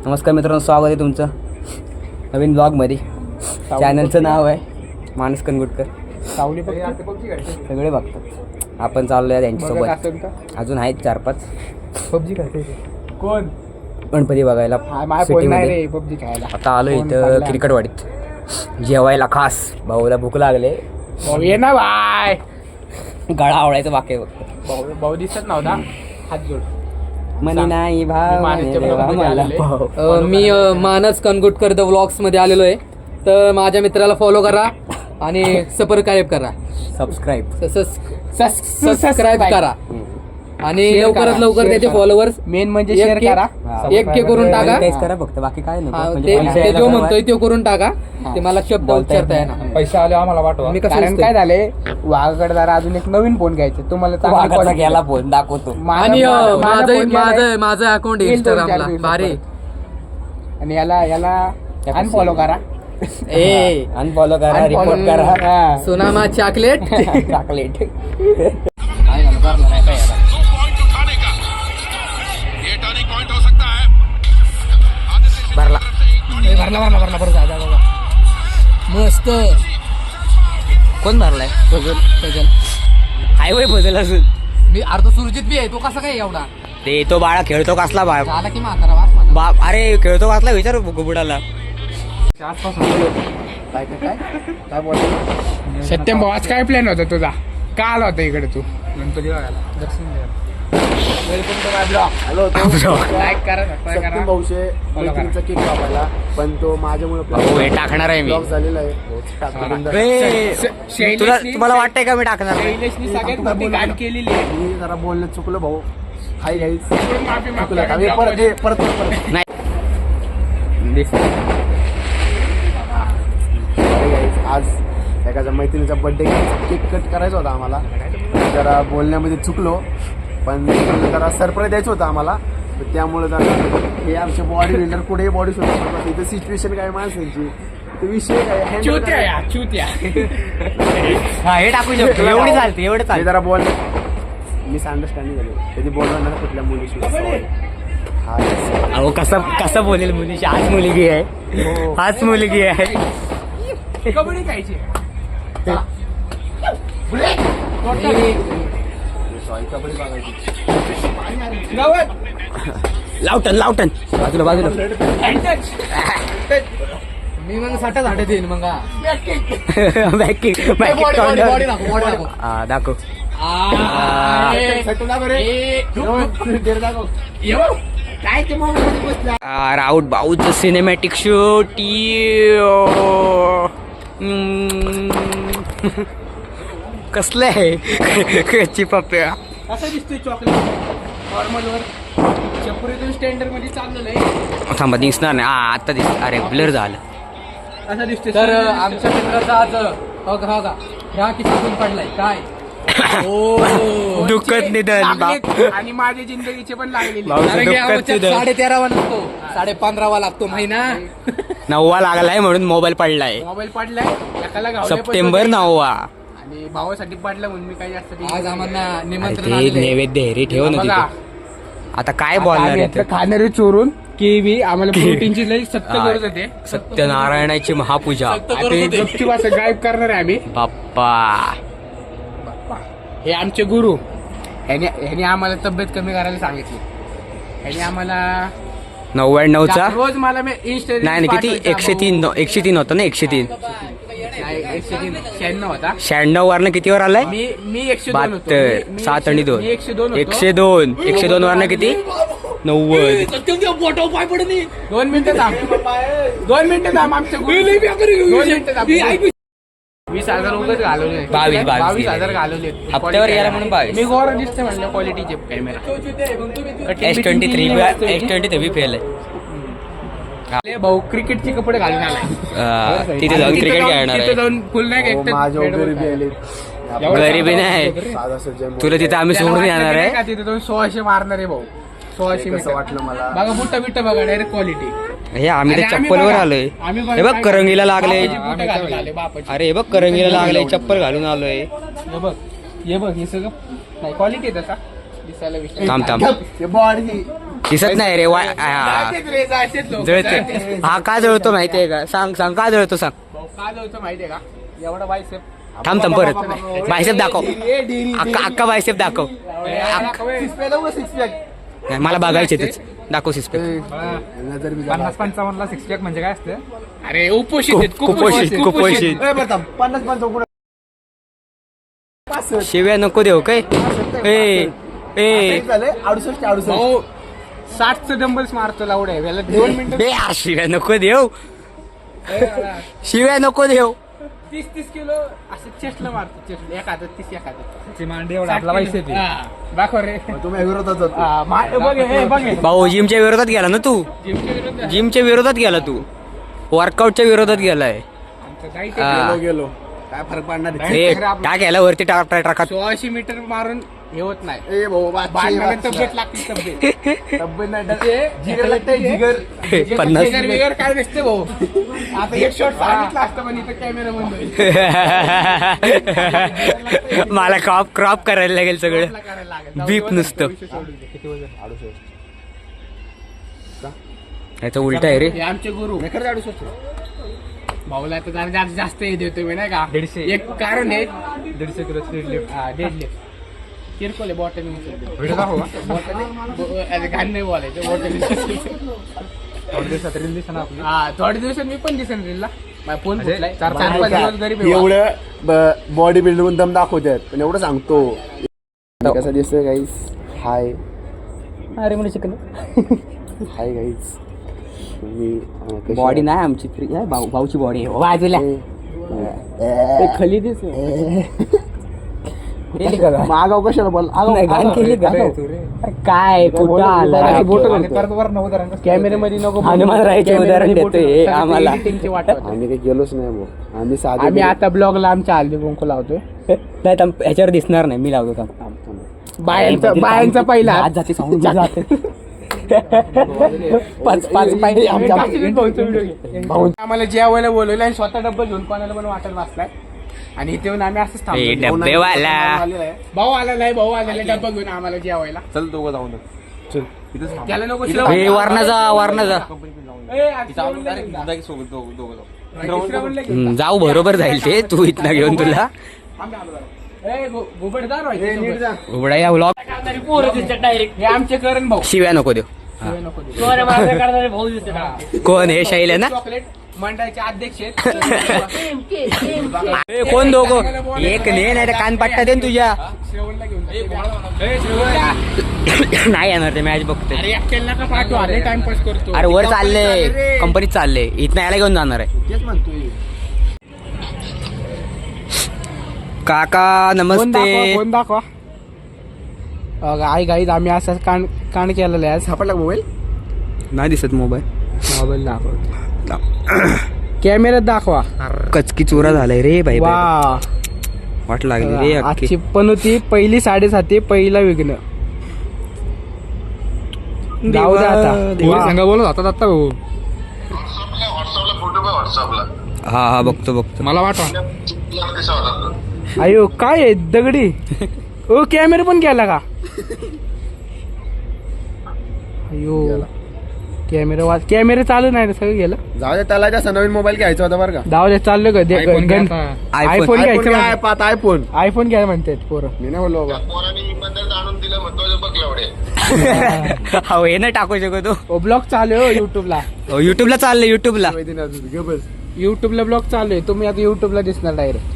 नमस्कार मित्रांनो, स्वागत आहे तुमचं नवीन ब्लॉगमध्ये. चॅनलचं नाव आहे मानस कनगुटकर. सावली सगळे बघतात. आपण चाललो आहे त्यांच्यासोबत. अजून आहेत 4-5. पबजी खेळते कोण? गणपती बघायला सिटीमध्ये. पबजी खेळायला आता आलो इथं क्रिकेटवाडीत जेवायला. खास भाऊला भूक लागले. भाऊ ये ना बाय. गळा आवडायचं बाकी आहे फक्त. भाऊ दिसत नव्हता. हात जोड. म्हणे नाही भाव मी मानस कनगुटकर द व्लॉग्स मध्ये आलेलो आहे. तर माझ्या मित्राला फॉलो करा आणि सबस्क्राईब करा. सबस्क्राईब करा आणि लवकरात लवकर त्याचे फॉलोअर्स मेन म्हणजे शेअर करा. 1K करून टाका. करा फक्त, बाकी काय ते जो म्हणतोय ते करून टाका. ते मला शब्द उच्चारता येणार. पैसे आले आम्हाला वाटवा. मी कारण काय झाले, वाघाकडे जरा अजून एक नवीन फोन घ्यायचा. तुम्हाला गेला फोन दाखवतो. आणि माझं अकाउंट इंस्टाग्रामला भारी. आणि याला अनफॉलो करा. अनफॉलो करा, रिपोर्ट करा. सोनामा चॉकलेट. चॉकलेट भरला मस्त. कोण भरलाय? फजल हायवे बदल असून मी अर्ध सुरजित बी आहे. तो कसा काय एवढा? ते तो बाळा खेळतो कसला बाळ झाला की म्हातारा वास मला. बाप. अरे खेळतो कसला विचार बुडाला. काय बोल सत्यम भाऊ, आज काय प्लॅन होता तुझा? का आला होता इकडे तू? गणपती बघायला. दर्शन द्यायला. लाईक करा, सबस्क्राईब करा. भाऊशे मैत्रिणीचा केक कापायला, पण तो माझ्यामुळे हे टाकणार आहे मी. ब्लॉग झालेला आहे. तुम्हाला वाटतंय का मी टाकणार नाही? शैलेशनी सगळ्यात मोठी गाण केलेली आहे. मी जरा बोलण्यात चुकलो भाऊ. हाय गाईस, माफी चुकलं का? मागतो. परत नाही. आज एखाद्या मैत्रिणीचा बर्थडे केक कट करायचा होता आम्हाला. जरा बोलण्यामध्ये चुकलो, पण जरा सरप्राईज द्यायचं होतं आम्हाला. तर त्यामुळे जरा हे आमचे बॉडी बिल्डर कुठेही बॉडी शोधतात. इथं सिच्युएशन काय माणसांची, तो विषय काय चुत्या. हे टाकू शकतो. एवढी चालते, एवढं हे चालते. जरा बोल मिस अंडरस्टँडिंग झाली. कधी बोलणार कुठल्या मुलीशी. अहो कसं बोलेल मुलीशी? आज मुलगी आहे, आज मुलगी आहे. कबड्डी खायची. लावटन बाजूला मी मग 60 देईन मग. बॉडी दाखव. राऊट भाऊचं सिनेमॅटिक शूट. कसलं आहे? कच्ची पप्प्या कसा दिसतोय चॉकलेट नॉर्मलवर? चपुरीतून स्टँडर्ड मध्ये चाललेलं आहे. थांबा, दिसणार नाही. आता दिस. अरे ब्लर झालं. असा दिसतोय. तर आमच्या मित्राचा आज बघा ह्या किती पडलाय काय. दुःखद निधन. आणि माझ्या जिंदगीचे पण लागलेले. भाऊचं दुःखद निधन. 13.5 लागतो, 15.5 लागतो महिना. 9वा लागलाय म्हणून मोबाईल पडलाय. मोबाईल पडलाय एकाला गावले. सप्टेंबर 9वा. आणि भावासाठी पडला म्हणून मी काही जास्त आज आम्हाला निमंत्रण ते आलेलं आहे. नैवेद्य हेरी ठेव ना बघा. तिथे. आता काय बोलणार आहे? खाणारे चोरून केवी आम्हाला प्रोटीनची लई सत्य गरज होते. सत्यनारायणाची महापूजा. गपचूप असं गायब करणार आहे आम्ही. बाप्पा हे आमचे गुरु. ह्याने आम्हाला तब्येत कमी करायला सांगितली. ह्याने आम्हाला 99चा. रोज मला मी इंस्टा नाही किती? 103 होतं ना? 103 96 होता. 96 वरनं कितीवर आलाय? मी 102 होतो. 72. 7 आणि 2. 102 102 वरनं किती? 90. 2 मिनिटं थांब. 2 मिनिटं थांब. आमच्या गुरु 2 मिनिटं थांब. 20,000 उगाच घालवले. 22,000 घालवले हप्त्यावर यायला म्हणून 22. मी गोरा दिसते म्हणलं क्वालिटीचे कॅमेरा. S23 फेल आहे. भाऊ क्रिकेटचे कपडे घालून आलाय. तिथे जाऊन क्रिकेट खेळणार तिथे आहे. जाऊन फुल नाही माझ्या गरीबी आले. गरीबी नाही, तुला तिथे आम्ही सोडून येणार आहे. तिथे जाऊन 1600 मारणार आहे भाऊ. 1600 कसं वाटलं मला. बघा बुट्ट बघा डायरेक्ट क्वालिटी. हे आम्ही तर चप्पलवर आलोय. हे बघ करंगीला लागले. अरे हे बघ करंगीला लागले, चप्पल घालून आलोय. हे बघ हे सगळं नाही क्वालिटी आहे तसा दिसायला. थांब बॉडी दिसत नाही रे जळते. हा का जळतो माहितीये का? सांग सांग का जळतो सांग. का जायचं माहितीये का? एवढा बायसेप थांब थांब परत बायसेप दाखव. अक्का बायसेप दाखव. नाही, मला बघायचे तेच. दाखव सिस्पेक. 50-55 सिक्स पॅक म्हणजे काय असतं? अरे उपोषित आहेत, कुपोषित कुपोषित. 50 शिव्या नको देऊ काय. ए ए 68 60चं डंबल्स मारतो लावडे याला 2 मिनिटं. ए, शिव्या नको देऊ. शिव्या नको देऊ. 30 किलो असं चेस्टला मारतो. चेस्ट एक हातात 30 एक हातात मांडी एवढा आपला बायसेप आहे. दाखव रे. तुम्ही विरोधात होता. बघ हे बघ हे. भाऊ जिमच्या विरोधात गेला ना तू. जिमच्या विरुद्ध जिमच्या विरोधात गेला तू. वर्कआउटच्या विरोधात गेलाय. आमचं जायचं. हा. गेलो काय फरक पडणार आहे? ए, टाक याला वरती टाका. 1600 मीटर मारून हे होत नाही. ए भाऊ बांधण्याला तब्येत लागते तब्येत. तब्येत नाही जिगर लागतंय जिगर. 50 जिगर बिगर काय नसते भाऊ. आता एक शॉट सांगितलं असतं पण इथं कॅमेरा बंद होईल. मला क्रॉप करायला लागेल सगळं. करायला लागेल. बीप नुसतं. किती वजन? याचं उलट आहे रे. हे आमचे गुरु भाऊला तर जरा जास्त हे देतो मी नाही का. 150. एक कारण आहे 150 किलो डेडलिफ्ट. डेडलिफ्ट किरकोले बॉटल व्हिडिओ दाखव का? घाण नाही बोलायचं बॉटल. थोड्या दिवसात रील दिसा ना आपली. हा थोड्या दिवसात मी पण दिसेन रीलला. माझा फोन म्हणजे फुटलाय. चार- 4-5 दिवस घरी भेवा. एवढं बॉडी बिल्डर दम दाखवतात पण एवढं सांगतो कसं दिसतंय गाईस. हाय अरे मला शिकलं. Hi guys. बॉडी नाही आमची भाऊची बॉडी आहे बाजूला. खाली दिस मागाव कशाला बोल काय कुठं आला. कॅमेऱ्यामध्ये नको हनुमान राहायचे उदाहरण देतोय आम्हाला. वाटत आम्ही काही गेलोच नाही भाऊ. आम्ही साधे आम्ही आता ब्लॉगला आमच्या हल्दी कुंकू लावतोय. नाही थांब, ह्याच्यावर दिसणार नाही. मी लावतो थांब. बायांचा पहिला आज जाते सांगून जाते. 5 पाहिजे आम्हाला जेवायला बोलवलं आणि स्वतः डब्बा घेऊन कोणाला पण वाटत वाचलाय. आणि इथे येऊन आम्ही असंच थांबलो. डब्बेवाला. भाऊ आला नाही भाऊ आलेला डब्बा घेऊन आम्हाला जेवायला. चल दोघं जाऊन त्याला नको वारणा जा. जाऊ बरोबर जाईल ते. तू इथनं घेऊन तुला उघडा या व्लॉग. हे आमचे करण भाऊ. शिव्या नको देऊ. कोण हे शैल आहे ना. चॉकलेट मंडळाचे अध्यक्ष आहेत. ए, कोण दोघं. एक ने नाही तर कानपट्टा दे ना तुझ्या. श्रवणला घेऊन जा. नाही येणार ते मॅच बघते. अरे एकट्याला का पाठव. अरे टाइमपास करतो. अरे वर चालले कंपनीत चालले. इथनं यायला घेऊन जाणार आहे. तेच म्हणतोय. काका नमस्ते. फोन दाखवा. आई गाईज आम्ही असं कांड केलेलं आहे. सापडला मोबाईल. नाही दिसत मोबाईल. मोबाईल दाखव. कॅमेऱ्यात दाखवा. कचकी चोरा झालाय रे भाई. वा वाट लागली रे अख्खी. आजची पण होती पहिली 7:30 पहिला विघ्न. जाऊ दे आता. सांगा बोलत होता आता भाऊ. हा बघतो. मला वाटवा अयो काय आहे दगडी. ओ कॅमेरा पण गेला का. अयो कॅमेरा चालू नाही रे. सगळं गेलं. जाऊ दे त्याला जास्त नवीन मोबाईल घ्यायचा होता बरं का. जाऊ दे चाललं का. आयफोन घ्यायचं. आयफोन आयफोन घ्यायला म्हणतात पोरं. मी नाही बोललो बाबा. हो हे नाही टाकू शकतो. ब्लॉग चालू आहे युट्यूबला. युट्यूबला चाललंय. युट्यूबला युट्यूबला ब्लॉग चालू आहे. तुम्ही आता युट्यूबला दिसणार डायरेक्ट.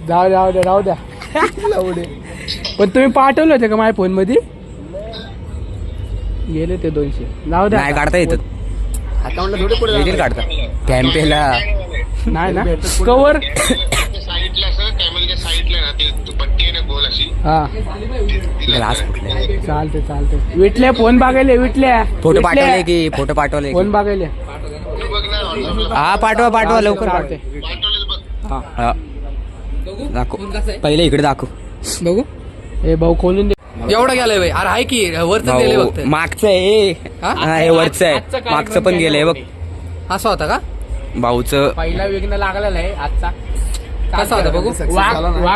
200 राहू द्या. पण तुम्ही पाठवलं होते का माझ्या फोन मध्ये. गेले ते 200. जाऊ द्या. नाही काढता येतात. अकाउंटला थोडे पुढे येतील काढता कॅम्पेला. नाही ना कवर. हा ग्लास फुटले. चालते. विटल्या फोन बघायले. विटल्या फोटो पाठवले की फोटो पाठवले. फोन बघायले. हा पाठवा लवकर. चालते. हा दाखव. पहिले इकडे दाखव. बघू. हे भाऊ खोलून दे. एवढं गेलंय भाई. अरे आहे की वरच गेले भाऊ, फक्त. मागचं आहे. हा हे वरचं आहे. मागचं पण गेलंय बघ. असं होता का. भाऊचं पहिला विघ्न लागलेला आहे आजचा. कसा होता बघू?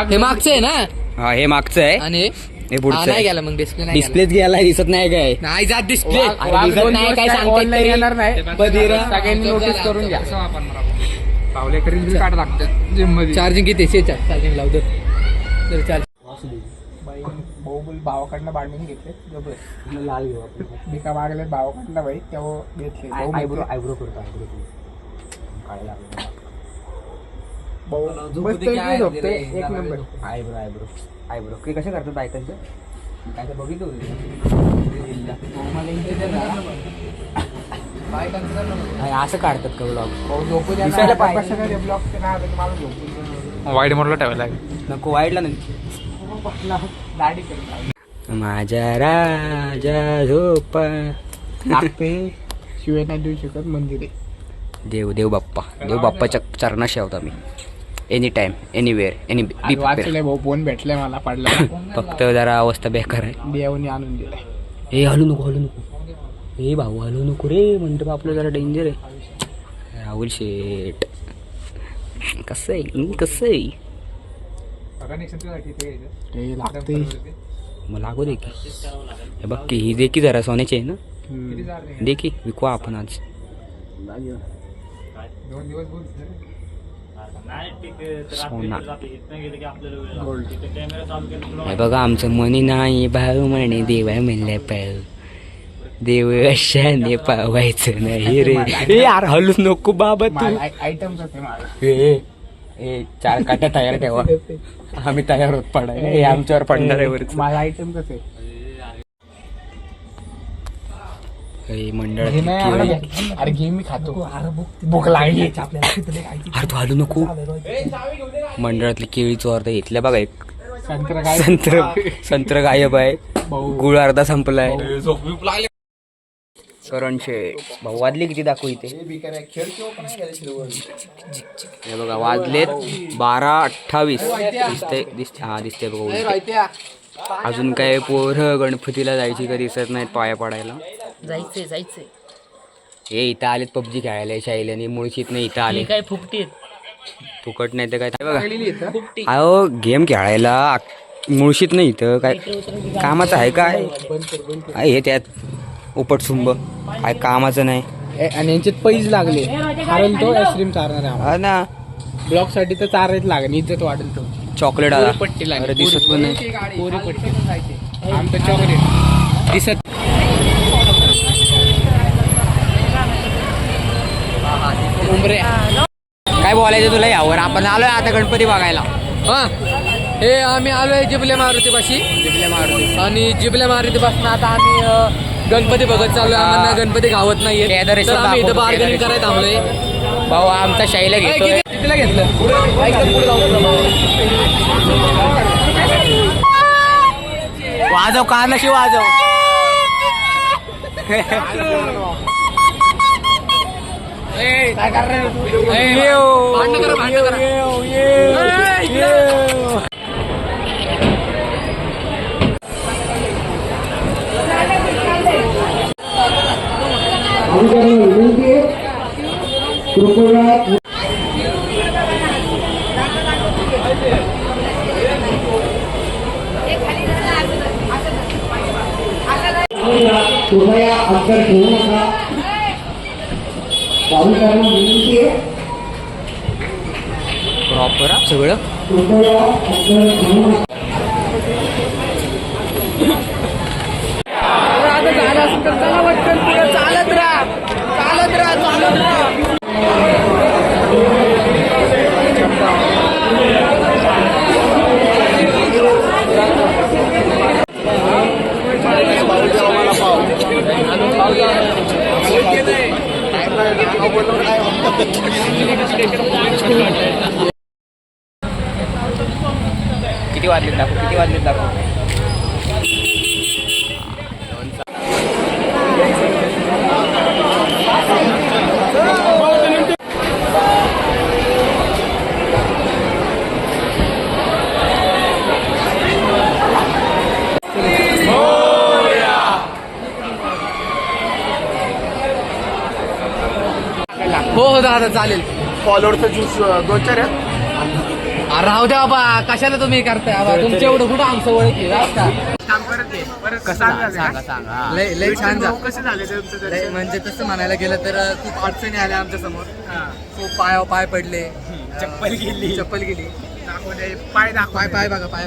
हे मागचं आहे ना हा हे मागचं आहे आणि हे पुढचं नाही आहे. गेला मग डिस्प्ले नाही गेला. डिस्प्लेच गेला दिसत नाही काय नाही जात डिस्प्ले दिसत नाही काय सांगतायत ऑनलाईन तरी. येणार नाही सगळ्यांनी नोटीस करून घ्या पावले करील काढ लागतं जिम मध्ये चार्जिंग किती चार्जिंग लावतो तर चार्जिंग भावाकडनं बाळमीन घेतले लाल घेऊ बिका मागले भावाकडनं बाई तेव्हा घेतले आयब्रो करतो झोपते एक नंबर आयब्रो ते कसे करतात बायकांचं काय तर बघितलं असं काढतात का ब्लॉग झोपू दिसायला पाहिजे. वाईट मोडला ठेवायला नको वाईटला नाही दाढी करतो माझ्या राजा झोपा लागते शिवाय नाही देऊ शकत मंदिर आहे देव बाप्पाच्या चरणाशी आहोत आम्ही एनी टाइम एनिवेअर एनी वाचलंय भाऊ फोन भेटलाय मला पडला फक्त जरा अवस्था बेकार आहे. देवाने आणून दिलाय हे हलू नको हे भाऊ हलू नको रे म्हणतो आपलं जरा डेंजर आहे. राहुल शेठ कसं आहे ते लागते मग लागू दे की हे बघ की ही दे की जरा सोन्याची आहे ना दे की विकू आपण आज सोना हे बघा आमचं मनी नाही भाऊ म्हणे देवा म्हणल्या पाव देव अशाने पावायचं नाही रे ए यार हलू नको बाबा तू आयटमच होते मला ए 4 काट्या तयार ठेवा आम्ही तयार होत पडायला हे आमच्यावर पडणार आहे वरच माझा आयटम कसं आहे मंडळात अरे घे मी खातो भूक लागली अरे तू हलू नको मंडळातली केळी चोरता घेतल्या बघा एक संत्र काय संत्र गायब आहे गुळ अर्धा संपलाय करण शेठ भाऊ वाजले किती दाखवू इथे हे बघा वाजलेत 12:28 दिसते बघा उलटे. अजून काय पोरं गणपतीला जायची का दिसत नाहीत पाया पडायला जायचंय हे इथं आलेत पबजी खेळायला शाईल्याने मुळशीत नाही इथं आले काय फुकटीत फुकट नाही तर काय बघा अहो गेम खेळायला मुळशीत नाही इथं काय कामाचं आहे काय हे त्यात उपटसुंब काय कामाचं नाही आणि यांच्यात पैज लागले हरल तो आईस्क्रीम चारणार आहे हा ना ब्लॉक साठी तर चारायच लागेल इज्जत वाढेल तो चॉकलेट आला अरे दिसत पण नाही पोरी पट्टी आमचं चॉकलेट दिसत काय बोलायचं तुला यावर आपण आलोय आता गणपती बघायला हा हे आम्ही आलोय जिबले मारुती पाशी आणि जिबले मारुती पासून आता आम्ही गणपती बघत चाललोय आम्हाला गणपती गावत नाहीये केदारेश्वर तर आम्ही इथं दाखवतो, बार्गेनिंग करायला थांबलोय भाऊ आमचा शाईला घेतोय कितीला घेतलं एकदम पुढे जाऊन वाजव कानाशी वाजव काय करणार भांडण करा कृपया अंतर ठेवू नका भाविकांना विनंती आहे प्रॉपर सगळं कृपया अंतर ठेवू नका चालत राहा किती वाजलेत दाखव हो दादा चालेल फॉलोअरचा ज्यूस 2-4 आहेत अरे राहू द्या बाबा, कशाला तुम्ही करताय बाबा? तुमच्या एवढं कुठं आमचं ओळख आहे, जास्त का? सांगा. लय छान झालं. कसे झाले ते तुमचं लय दर्शन? म्हणजे तसं म्हणायला गेलं तर खूप अडचणी आल्या आमच्या समोर. खूप पाय पडले, चप्पल गेली. चप्पल गेली. दाखवले, पाय दाखव. पाय बघा.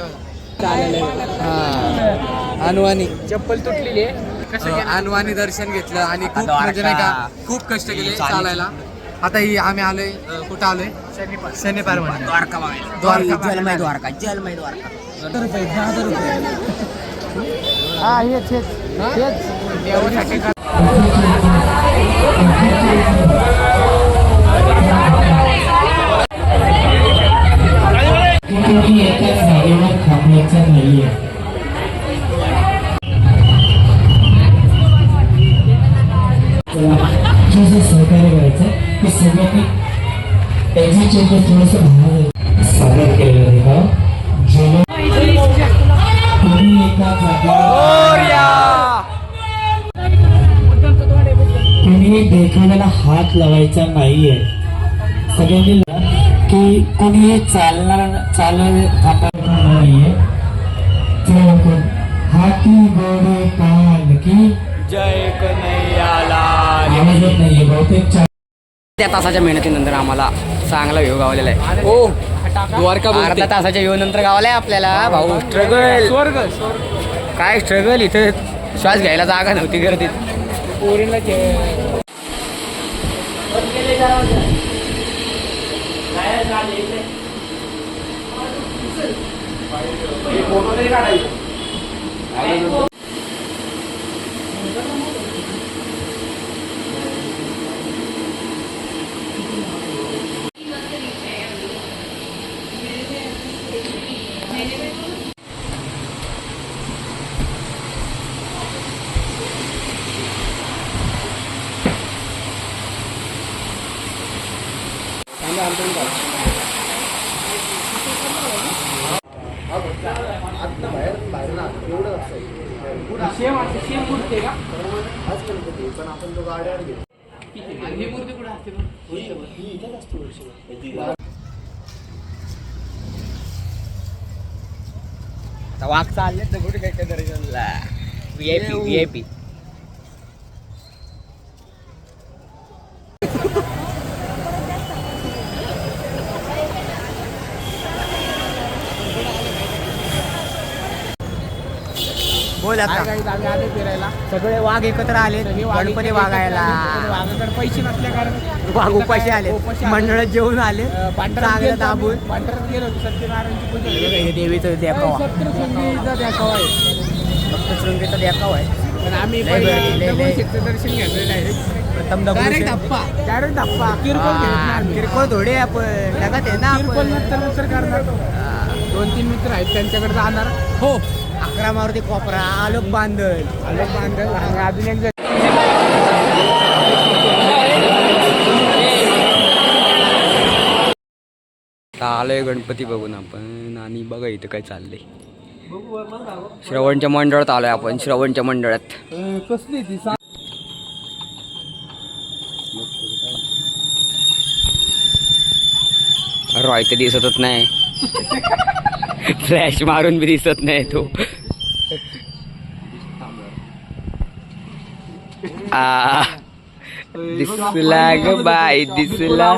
अनुवानी चप्पल तुटलेली आहे. कसं गेलं? अनुवानी दर्शन घेतलं आणि खूप म्हणजे नाही का खूप कष्ट केले चालायला. आता ही आम्ही आलोय, कुठं आलोय? शनिवार म्हणजे द्वारका. हा हेच देवासाठी का- कोणी एकाच जागेवर थांबायचं नाहीये. जे सहकार्य करायचं ते सगळ्यांनी त्याच्याच्या थोडंसं भाव सादर केलेलं आहे का जेव्हा कोणी एका जागेवर कोणी देखाड्याला हात लावायचा नाहीये. सगळ्यांनी की कोणी थांबायचं नाहीये. हाती गोडे कान की जय कन्हैयाला. आवाज येत नाहीये बहुतेक. त्या तासाच्या मेहनतीनंतर आम्हाला चांगला व्ह्यू गावलेला आहे. ओ द्वारका अर्धा तासाच्या व्ह्यू नंतर गावलाय आपल्याला भाऊ. स्ट्रगल स्वर्ग काय स्ट्रगल, इथं श्वास घ्यायला जागा नव्हती गर्दीत. पोरीला सेम मूर्ती आहे का? पण आपण तो गाड्यावर घेऊ. ही मूर्ती कुठे असते? वाघ चालले तर कुठे काय दर्शनला. VIP. बोल आता. आम्ही आले फिरायला. सगळे वाघ एकत्र आले गणपती वागायला. वाघाकडे पैसे नसल्या कारण वाघ उपाशी आले, मंडळात जेवून आले चांगलं दाबून. पांढऱ्यात गेलो होतो. सत्यनारायणची पूजा झाली. हे देवीचं देखाव, सप्तशृंगीचा देखावा आहे. सप्तशृंगीचा देखाव आहे. पण आम्ही लय पहिलं लय- लय- दगडूशेठचं दर्शन घेतलं डायरेक्ट प्रथम डायरेक्ट धप्पा किरकोळ घेत नाही आम्ही. किरकोळ थोडे आपण जगात आहे ना किरकोळ आपण. नंतर करणार. 2-3 मित्र आहेत त्यांच्याकडे जाणार. हो 11 मारुती कोपरा, आलोक बांधल. आलोक बांधल आणि अजून एक जण. आलोय गणपती बघून आपण. आणि बघा इथं काय चाललंय. श्रवणच्या मंडळात आलोय आपण. श्रवणच्या मंडळात कसली ती रॉय तर दिसतच नाही. फ्लॅश मारून बी दिसत नाही तो. दिसला ग बाई दिसला.